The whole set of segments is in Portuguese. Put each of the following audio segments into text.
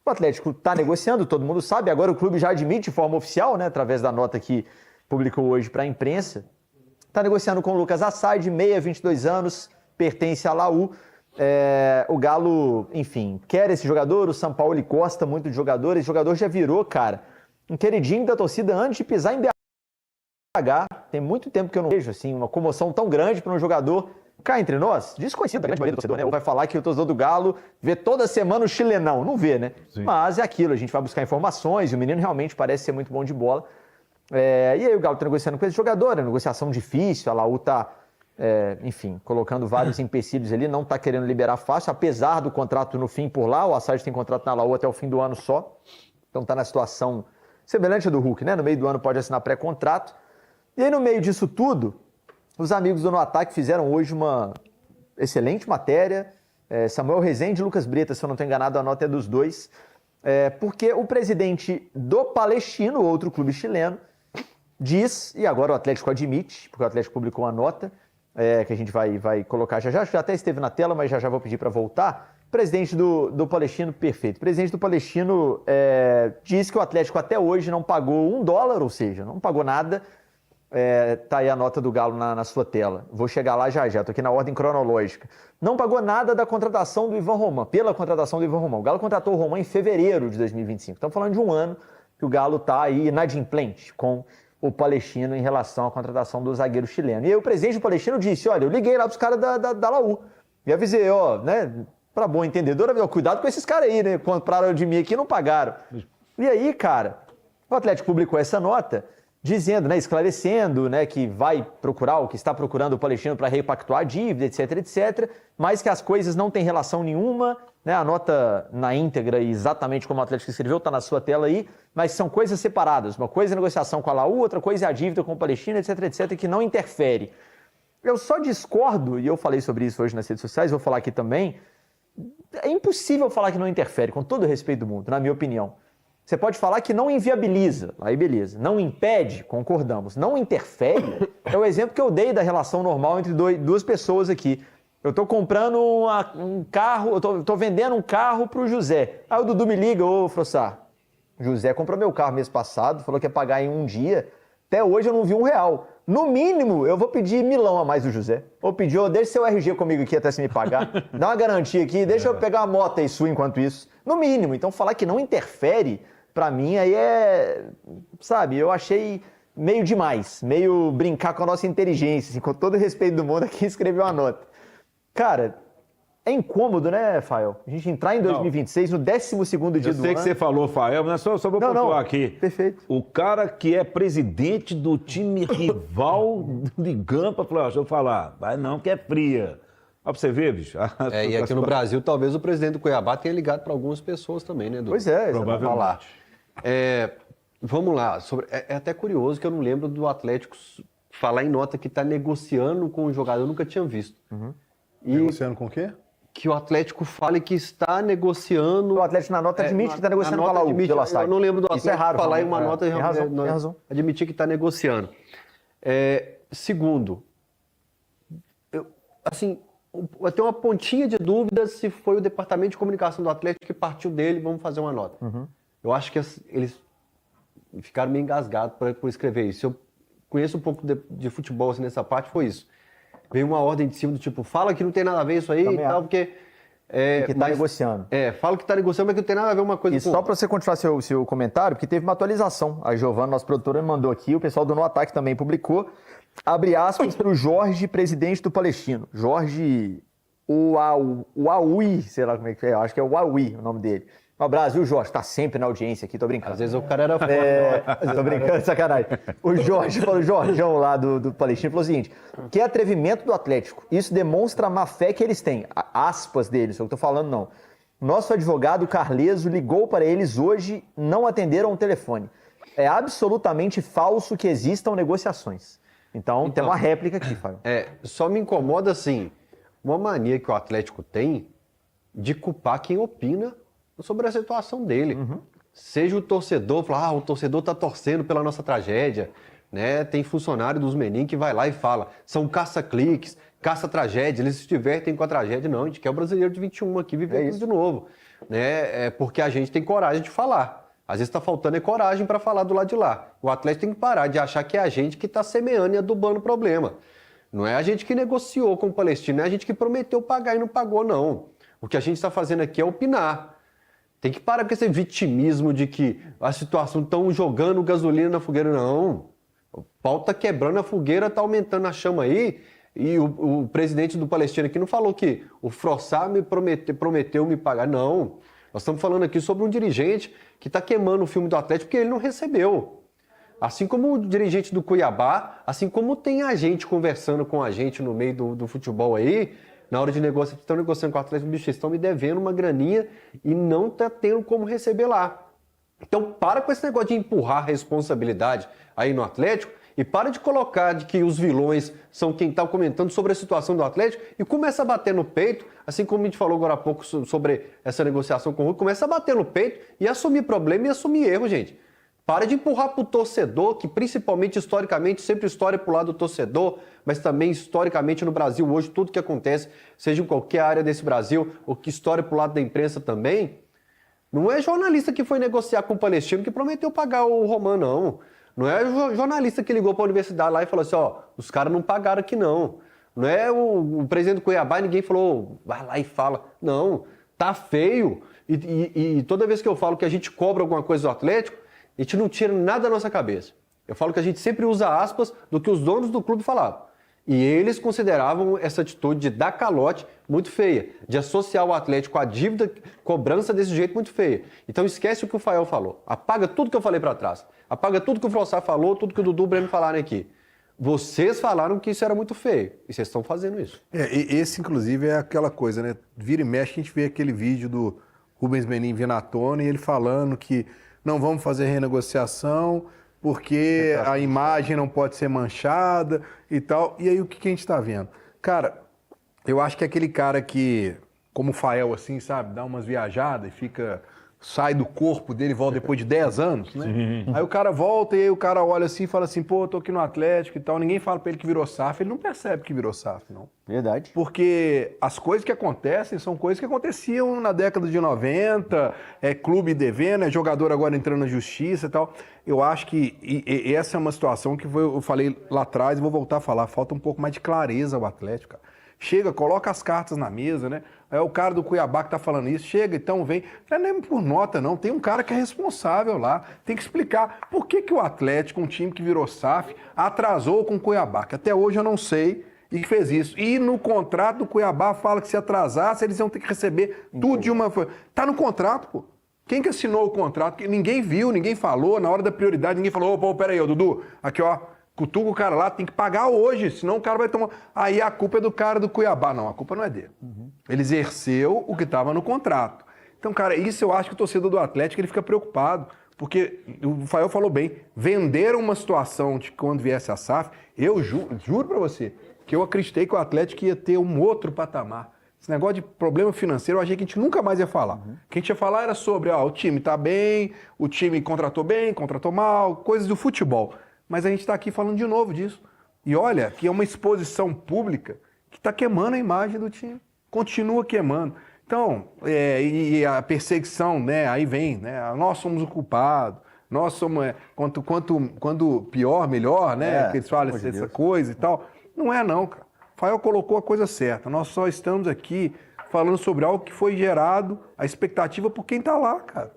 O Atlético está negociando, todo mundo sabe, agora o clube já admite de forma oficial, né, através da nota que publicou hoje para a imprensa. Está negociando com o Lucas Assad, meia, 22 anos, pertence à Laú. O Galo, enfim, quer esse jogador, o São Paulo gosta muito de jogador, esse jogador já virou, cara, um queridinho da torcida antes de pisar em BH. Tem muito tempo que eu não vejo, assim, uma comoção tão grande para um jogador, cá entre nós, desconhecido da grande maioria do torcedor, né? Ou vai falar que o torcedor do Galo vê toda semana o chilenão, não vê, né? Sim. Mas é aquilo, a gente vai buscar informações e o menino realmente parece ser muito bom de bola. E aí o Galo está negociando com esse jogador, é negociação difícil, a Laú está, enfim, colocando vários empecilhos ali, não está querendo liberar fácil, apesar do contrato no fim por lá, o Assad tem contrato na Laú até o fim do ano só, então está na situação semelhante à do Hulk, né? No meio do ano pode assinar pré-contrato. E aí no meio disso tudo, os amigos do No Ataque fizeram hoje uma excelente matéria, Samuel Rezende e Lucas Breta, se eu não estou enganado, a nota é dos dois, porque o presidente do Palestino, outro clube chileno, diz, e agora o Atlético admite, porque o Atlético publicou uma nota, que a gente vai colocar já até esteve na tela, mas já vou pedir para voltar. Presidente do Palestino, perfeito. O presidente do Palestino diz que o Atlético até hoje não pagou $1, ou seja, não pagou nada. Tá aí a nota do Galo na sua tela. Vou chegar lá já, tô aqui na ordem cronológica. Não pagou nada da contratação do Ivan Román, pela contratação do Ivan Román. O Galo contratou o Román em fevereiro de 2025. Estamos falando de um ano que o Galo está aí inadimplente com o Palestino em relação à contratação do zagueiro chileno. E aí o presidente do Palestino disse, olha, eu liguei lá para os caras da Laú e avisei, né, para bom entendedor, cuidado com esses caras aí, né, compraram de mim aqui e não pagaram. E aí, cara, o Atlético publicou essa nota dizendo, né, esclarecendo, né, que vai procurar, o que está procurando o Palestino para repactuar a dívida, etc, mas que as coisas não têm relação nenhuma, né, a nota na íntegra e exatamente como o Atlético escreveu, está na sua tela aí, mas são coisas separadas, uma coisa é a negociação com a Laú, outra coisa é a dívida com o Palestino, etc, que não interfere. Eu só discordo, e eu falei sobre isso hoje nas redes sociais, vou falar aqui também, é impossível falar que não interfere, com todo o respeito do mundo, na minha opinião. Você pode falar que não inviabiliza, aí beleza. Não impede, concordamos. Não interfere, é o exemplo que eu dei da relação normal entre duas pessoas aqui. Eu estou comprando um carro, eu estou vendendo um carro para o José. Aí o Dudu me liga, ô Frossar, José comprou meu carro mês passado, falou que ia pagar em um dia, até hoje eu não vi R$1. No mínimo, eu vou pedir milão a mais do José. Vou pedir, deixa seu RG comigo aqui até você me pagar, dá uma garantia aqui, deixa eu pegar uma moto aí sua enquanto isso. No mínimo, então falar que não interfere, pra mim, aí sabe, eu achei meio demais, meio brincar com a nossa inteligência, assim, com todo o respeito do mundo, aqui escreveu uma nota. Cara, é incômodo, né, Fael? A gente entrar em 2026, no 12º dia do ano. Eu sei que você falou, Fael, mas só vou pontuar aqui. Perfeito. O cara que é presidente do time rival ligando pra falar, deixa eu falar, vai não, que é fria. Ó, pra você ver, bicho. E aqui no Brasil, talvez o presidente do Cuiabá tenha ligado para algumas pessoas também, né, Dudu? Pois é, provavelmente. Falar. Vamos lá, é até curioso que eu não lembro do Atlético falar em nota que está negociando com o jogador, eu nunca tinha visto. Negociando com o quê? Que o Atlético fale que está negociando... O Atlético na nota admite que está negociando com a Laú, pela SAC. Eu não lembro do Atlético Isso é raro, falar em uma nota... Tem razão. Admitir que está negociando. Segundo, eu tenho uma pontinha de dúvida se foi o departamento de comunicação do Atlético que partiu dele, vamos fazer uma nota. Eu acho que eles ficaram meio engasgados por escrever isso. Eu conheço um pouco de futebol assim, nessa parte, foi isso. Veio uma ordem de cima do tipo, fala que não tem nada a ver isso aí e tal, porque... que está negociando. Fala que está negociando, mas que não tem nada a ver uma coisa com... E só para você continuar seu comentário, porque teve uma atualização. A Giovana, nossa produtora, me mandou aqui, o pessoal do No Ataque também publicou. Abre aspas para o Jorge, presidente do Palestino. Jorge Uaui, sei lá como é que é, acho que é Uaui o nome dele. Um abraço, viu, Jorge? Tá sempre na audiência aqui, tô brincando. Às vezes o cara era... Tô brincando, sacanagem. O Jorge falou, o Jorgeão lá do Palestino, falou o seguinte, que atrevimentos do Atlético, isso demonstra a má fé que eles têm. Aspas deles, eu tô falando não. Nosso advogado Carleso ligou para eles hoje, não atenderam o telefone. É absolutamente falso que existam negociações. Então tem uma réplica aqui, Fábio. Só me incomoda, assim, uma mania que o Atlético tem de culpar quem opina sobre a situação dele. Seja o torcedor, falar, o torcedor tá torcendo pela nossa tragédia, né? Tem funcionário dos meninos que vai lá e fala, são caça-cliques, caça-tragédia, eles se divertem com a tragédia. Não, a gente quer o brasileiro de 21 aqui viver tudo de novo. né? É porque a gente tem coragem de falar. Às vezes está faltando coragem para falar do lado de lá. O Atlético tem que parar de achar que é a gente que está semeando e adubando o problema. Não é a gente que negociou com o Palestino, não é a gente que prometeu pagar e não pagou, não. O que a gente está fazendo aqui é opinar. Tem que parar com esse vitimismo de que a situação estão jogando gasolina na fogueira. Não. O pau está quebrando a fogueira, está aumentando a chama aí. E o presidente do Palestino aqui não falou que o Frossá me prometeu me pagar. Não. Nós estamos falando aqui sobre um dirigente que está queimando o filme do Atlético porque ele não recebeu. Assim como o dirigente do Cuiabá, assim como tem a gente conversando com a gente no meio do futebol aí, na hora de negociar, estão negociando com o Atlético, bicho, estão me devendo uma graninha e não está tendo como receber lá. Então para com esse negócio de empurrar a responsabilidade aí no Atlético e para de colocar de que os vilões são quem está comentando sobre a situação do Atlético e começa a bater no peito, assim como a gente falou agora há pouco sobre essa negociação com o Hulk, começa a bater no peito e assumir problema e assumir erro, gente. Para de empurrar para o torcedor, que principalmente historicamente sempre história para o lado do torcedor, mas também historicamente no Brasil hoje, tudo que acontece, seja em qualquer área desse Brasil, ou que história para o lado da imprensa também, não é jornalista que foi negociar com o Palestino que prometeu pagar o Roman, não. Não é jornalista que ligou para a universidade lá e falou assim, ó, os caras não pagaram aqui não. Não é o presidente do Cuiabá e ninguém falou, vai lá e fala. Não, tá feio. E toda vez que eu falo que a gente cobra alguma coisa do Atlético, a gente não tira nada da nossa cabeça. Eu falo que a gente sempre usa aspas do que os donos do clube falavam. E eles consideravam essa atitude de dar calote muito feia, de associar o Atlético à dívida, cobrança desse jeito muito feia. Então esquece o que o Fael falou. Apaga tudo que eu falei para trás. Apaga tudo que o Frossá falou, tudo que o Dudu e o Breno falaram aqui. Vocês falaram que isso era muito feio. E vocês estão fazendo isso. Esse, inclusive, é aquela coisa, né? Vira e mexe, a gente vê aquele vídeo do Rubens Menin vindo à tona e ele falando que não vamos fazer renegociação porque a imagem não pode ser manchada e tal. E aí o que a gente está vendo? Cara, eu acho que aquele cara que, como o Fael, assim, sabe, dá umas viajadas e sai do corpo dele e volta depois de 10 anos, né? Sim. Aí o cara volta e aí o cara olha assim e fala assim, pô, eu tô aqui no Atlético e tal. Ninguém fala pra ele que virou SAF, ele não percebe que virou SAF, não. Verdade. Porque as coisas que acontecem são coisas que aconteciam na década de 90, clube devendo, jogador agora entrando na justiça e tal. Eu acho que essa é uma situação que eu falei lá atrás e vou voltar a falar. Falta um pouco mais de clareza ao Atlético, cara. Chega, coloca as cartas na mesa, né? É o cara do Cuiabá que tá falando isso. Chega, então vem. Não é nem por nota, não. Tem um cara que é responsável lá. Tem que explicar por que o Atlético, um time que virou SAF, atrasou com o Cuiabá, que até hoje eu não sei e que fez isso. E no contrato do Cuiabá fala que se atrasasse, eles iam ter que receber tudo de uma... Tá no contrato, pô. Quem que assinou o contrato? Ninguém viu, ninguém falou. Na hora da prioridade, ninguém falou, pô, peraí, ô Dudu, aqui ó, cutuca o cara lá, tem que pagar hoje, senão o cara vai tomar... Aí a culpa é do cara do Cuiabá. Não, a culpa não é dele. Ele exerceu o que estava no contrato. Então, cara, isso eu acho que o torcedor do Atlético ele fica preocupado, porque o Fael falou bem, venderam uma situação de quando viesse a SAF, eu juro pra você, que eu acreditei que o Atlético ia ter um outro patamar. Esse negócio de problema financeiro, eu achei que a gente nunca mais ia falar. O que a gente ia falar era sobre, ó, o time tá bem, o time contratou bem, contratou mal, coisas do futebol. Mas a gente está aqui falando de novo disso. E olha, que é uma exposição pública que está queimando a imagem do time. Continua queimando. Então, e a perseguição, né? Aí vem, né? Nós somos o culpado. Nós somos... Quando pior, melhor, né? Que eles falam essa coisa e tal. Não é não, cara. Fael colocou a coisa certa. Nós só estamos aqui falando sobre algo que foi gerado, a expectativa por quem está lá, cara.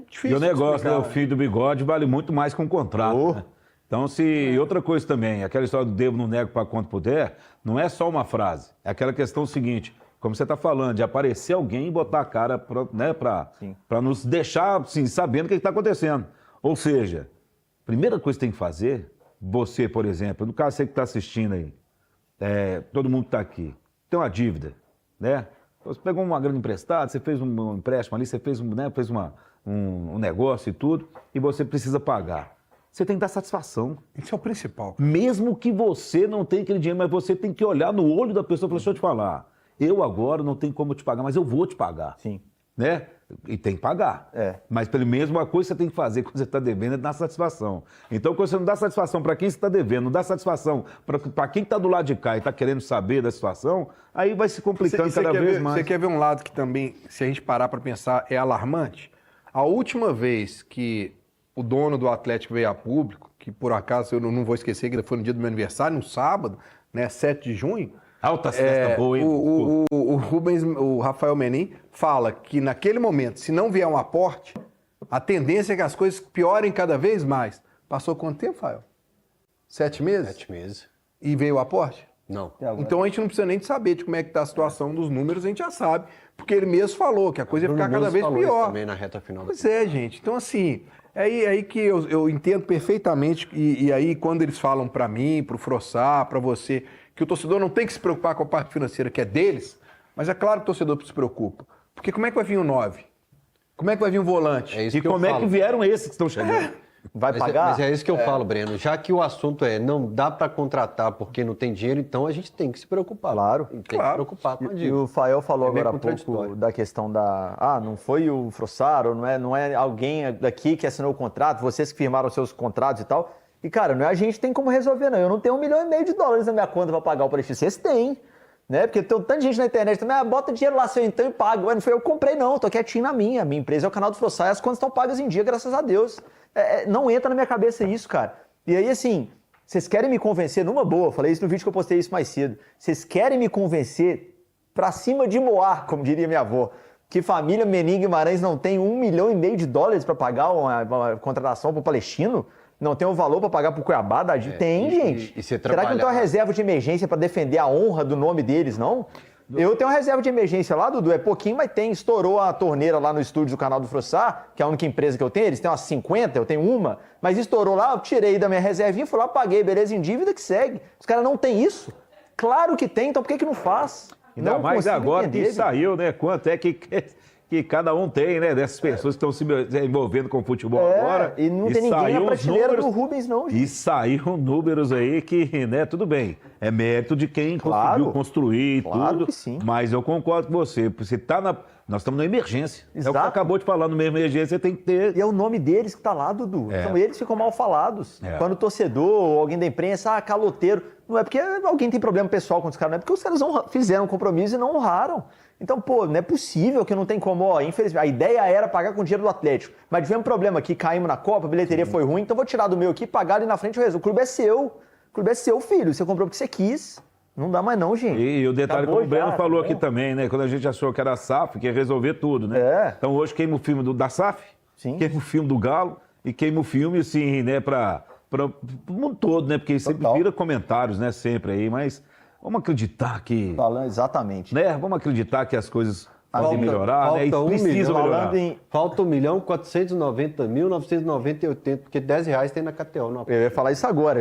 Difícil e o negócio, né? O fio do bigode vale muito mais que um contrato, né? Então, e outra coisa também, aquela história do devo não nego para quanto puder, não é só uma frase. É aquela questão seguinte, como você está falando, de aparecer alguém e botar a cara para nos deixar assim, sabendo o que está acontecendo. Ou seja, a primeira coisa que tem que fazer, você, por exemplo, no caso você que está assistindo aí, todo mundo está aqui, tem uma dívida, né? Você pegou uma grana emprestada, você fez um empréstimo ali, você fez um negócio e tudo, e você precisa pagar. Você tem que dar satisfação. Isso é o principal. Mesmo que você não tenha aquele dinheiro, mas você tem que olhar no olho da pessoa e falar, deixa eu te falar, eu agora não tenho como te pagar, mas eu vou te pagar. Sim. Né? E tem que pagar. É. Mas pelo menos uma coisa que você tem que fazer quando você está devendo é dar satisfação. Então, quando você não dá satisfação para quem você está devendo, não dá satisfação para quem está do lado de cá e está querendo saber da situação, aí vai se complicando cada vez mais. Você quer ver um lado que também, se a gente parar para pensar, é alarmante? A última vez que o dono do Atlético veio a público, que por acaso eu não vou esquecer, que foi no dia do meu aniversário, no sábado, né, 7 de junho, Alta festa boa, hein? o Rafael Menin fala que naquele momento, se não vier um aporte, a tendência é que as coisas piorem cada vez mais. Passou quanto tempo, Rafael? 7 meses? 7 meses. E veio o aporte? Não. Então a gente não precisa nem de saber de como é que está a situação dos números, a gente já sabe, porque ele mesmo falou que a coisa ia ficar cada vez pior. Também na reta final. Pois é, gente. Então, assim, é aí que eu entendo perfeitamente, e aí quando eles falam para mim, para o Frossá, para você, que o torcedor não tem que se preocupar com a parte financeira que é deles, mas é claro que o torcedor se preocupa. Porque como é que vai vir o 9? Como é que vai vir o volante? É isso E que eu como é falo. que vieram esses que estão chegando? Vai Mas pagar? mas é isso que eu falo, Breno. Já que o assunto é não dá para contratar porque não tem dinheiro, então a gente tem que se preocupar. Claro. Tem que se Claro. preocupar com a E dívida. o Fael falou É meio agora há pouco contraditório. da questão da... não foi o Frossaro, não é alguém daqui que assinou o contrato, vocês que firmaram os seus contratos e tal. E, cara, não é a gente que tem como resolver, não. Eu não tenho $1,5 milhão na minha conta para pagar o Palestina. Vocês têm, né? Porque tem tanta gente na internet também, bota dinheiro lá seu então e paga. Ué, não foi eu que comprei, não. Tô quietinho na minha. Minha empresa é o canal do Frossá e as contas estão pagas em dia, graças a Deus. Não entra na minha cabeça isso, cara. E aí, assim, vocês querem me convencer numa boa, eu falei isso no vídeo que eu postei isso mais cedo, vocês querem me convencer pra cima de Moar, como diria minha avó, que família Menin Guimarães não tem $1,5 milhão para pagar uma contratação pro Palestino? Não tem o valor para pagar pro Cuiabá? Tem, gente. e você Será que não tem uma trabalhar- reserva de emergência para defender a honra do nome deles, não? Eu tenho uma reserva de emergência lá, Dudu, é pouquinho, mas tem. Estourou a torneira lá no estúdio do canal do Frossá, que é a única empresa que eu tenho, eles têm umas 50, eu tenho uma, mas estourou lá, eu tirei da minha reservinha, fui lá, paguei, beleza, em dívida que segue. Os caras não têm isso? Claro que tem, então por que não faz? Ainda Não mais consigo agora entender, que saiu, né? Quanto é que cada um tem, né? Dessas pessoas que estão se envolvendo com o futebol agora. E não tem ninguém saíram na os prateleira números- do Rubens, não, gente. E saíram números aí que, né, tudo bem. É mérito de quem Claro. conseguiu construir e Claro tudo. que sim. Mas eu concordo com você. Você tá na. Nós estamos na emergência. É o que Exato. você acabou de falar, numa emergência você tem que ter. E é o nome deles que tá lá, Dudu. Então eles ficam mal falados. É. Quando o torcedor ou alguém da imprensa, caloteiro. Não é porque alguém tem problema pessoal com os caras, não é porque os caras fizeram um compromisso e não honraram. Então, pô, não é possível que não tem como, infelizmente. A ideia era pagar com o dinheiro do Atlético. Mas tivemos um problema aqui, caímos na Copa, a bilheteria foi ruim, então vou tirar do meu aqui, pagar ali na frente o resto. O clube é seu. O clube é seu, filho. Você comprou porque você quis. Não dá mais não, gente. E o detalhe Acabou que o Breno já, falou tá aqui bom? também, né? Quando a gente achou que era a SAF, que ia resolver tudo, né? É. Então hoje queima o filme da SAF, Sim. queima o filme do Galo e queima o filme, assim, né, para o mundo todo, né? Porque sempre Total. vira comentários, né? Sempre aí, mas vamos acreditar que. Falando exatamente. Né? Vamos acreditar que as coisas podem Falta- melhorar, né? E falta 1 precisam milhão. melhorar. Falando em... Falta R$1.490.990,80, porque R$10 tem na KTO. Eu ia falar isso agora.